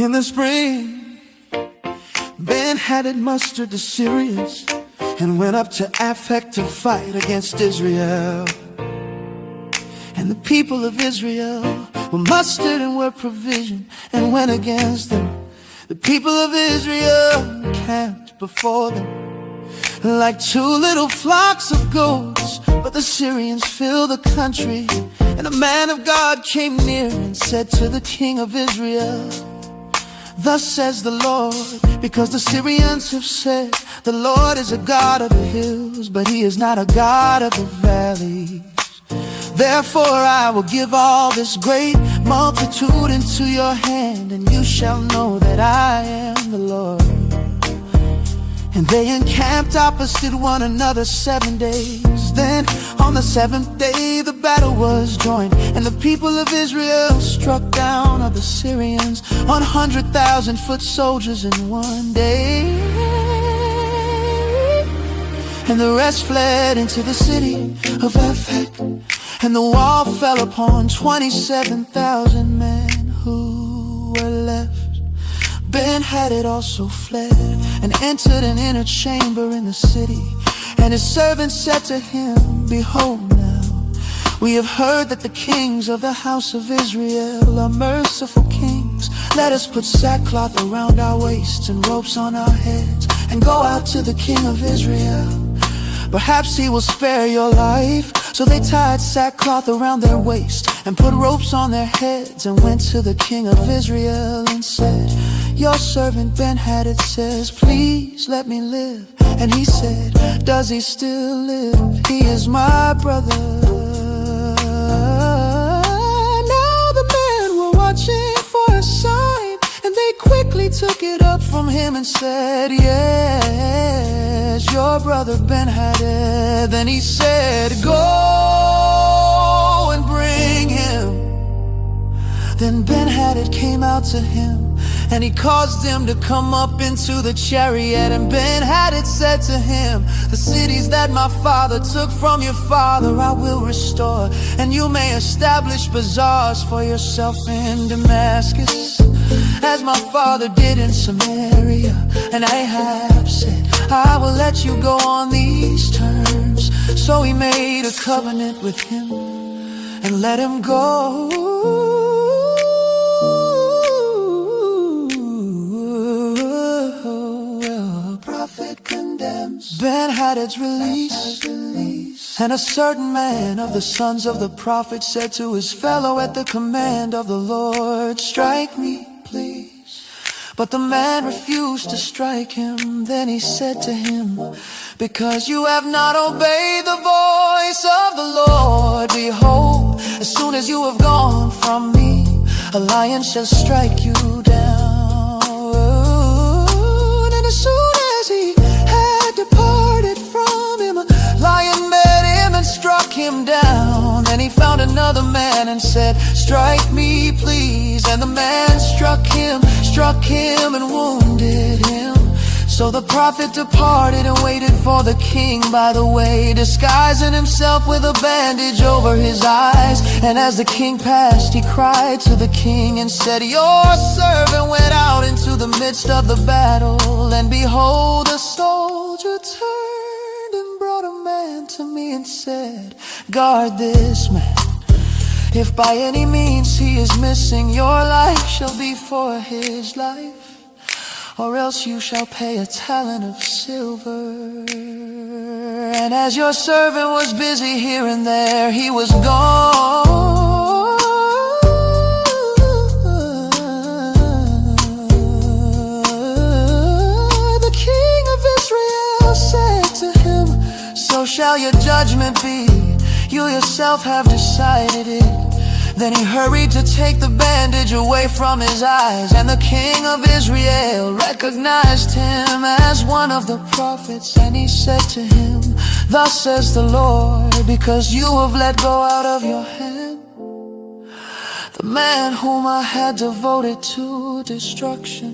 In the spring, Ben-hadad mustered the Syrians and went up to Ahab to fight against Israel. And the people of Israel were mustered and were provisioned and went against them. The people of Israel camped before them like two little flocks of goats. But the Syrians filled the country, and a man of God came near and said to the king of Israel, "Thus says the Lord, because the Syrians have said, the Lord is a God of the hills, but he is not a God of the valleys. Therefore I will give all this great multitude into your hand, and you shall know that I am the Lord." And they encamped opposite one another 7 days. Then on the 7th day the battle was joined, and the people of Israel struck down of the Syrians 100,000 foot soldiers in one day. And the rest fled into the city of Aphek, and the wall fell upon 27,000 men who were left. Ben-hadad also fled and entered an inner chamber in the city. And his servants said to him, "Behold now, we have heard that the kings of the house of Israel are merciful kings. Let us put sackcloth around our waists and ropes on our heads and go out to the king of Israel. Perhaps he will spare your life." So they tied sackcloth around their waist and put ropes on their heads and went to the king of Israel and said, "Your servant Ben-hadad says, please let me live." And he said, "Does he still live? He is my brother." Now the men were watching for a sign, and they quickly took it up from him and said, "Yes, your brother Ben-hadad." Then he said, "Go and bring him." Then Ben-hadad came out to him, and he caused them to come up into the chariot. And Ben-hadad said to him, "The cities that my father took from your father I will restore, and you may establish bazaars for yourself in Damascus, as my father did in Samaria." And Ahab said, "I will let you go on these terms." So he made a covenant with him and let him go. Ben-hadad's release. And a certain man of the sons of the prophet said to his fellow at the command of the Lord, "Strike me, please." But the man refused to strike him. Then he said to him, "Because you have not obeyed the voice of the Lord, behold, as soon as you have gone from me, a lion shall strike you down." And as soon as he departed from him, a lion met him and struck him down. Then he found another man and said, "Strike me, please." And the man struck him and wounded him. So the prophet departed and waited for the king by the way, disguising himself with a bandage over his eyes. And as the king passed, he cried to the king and said, "Your servant went out into the midst of the battle, and behold, a soldier turned and brought a man to me and said, 'Guard this man. If by any means he is missing, your life shall be for his life, or else you shall pay a talent of silver.' And as your servant was busy here and there, he was gone. The king of Israel said to him, 'So shall your judgment be. You yourself have decided it.' Then he hurried to take the bandage away from his eyes, and the king of Israel recognized him as one of the prophets. And he said to him, 'Thus says the Lord, because you have let go out of your hand the man whom I had devoted to destruction,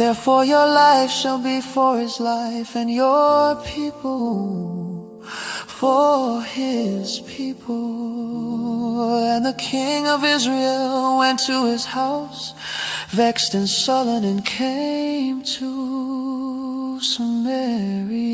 therefore your life shall be for his life, and your people for his people.'" And the king of Israel went to his house, vexed and sullen, and came to Samaria.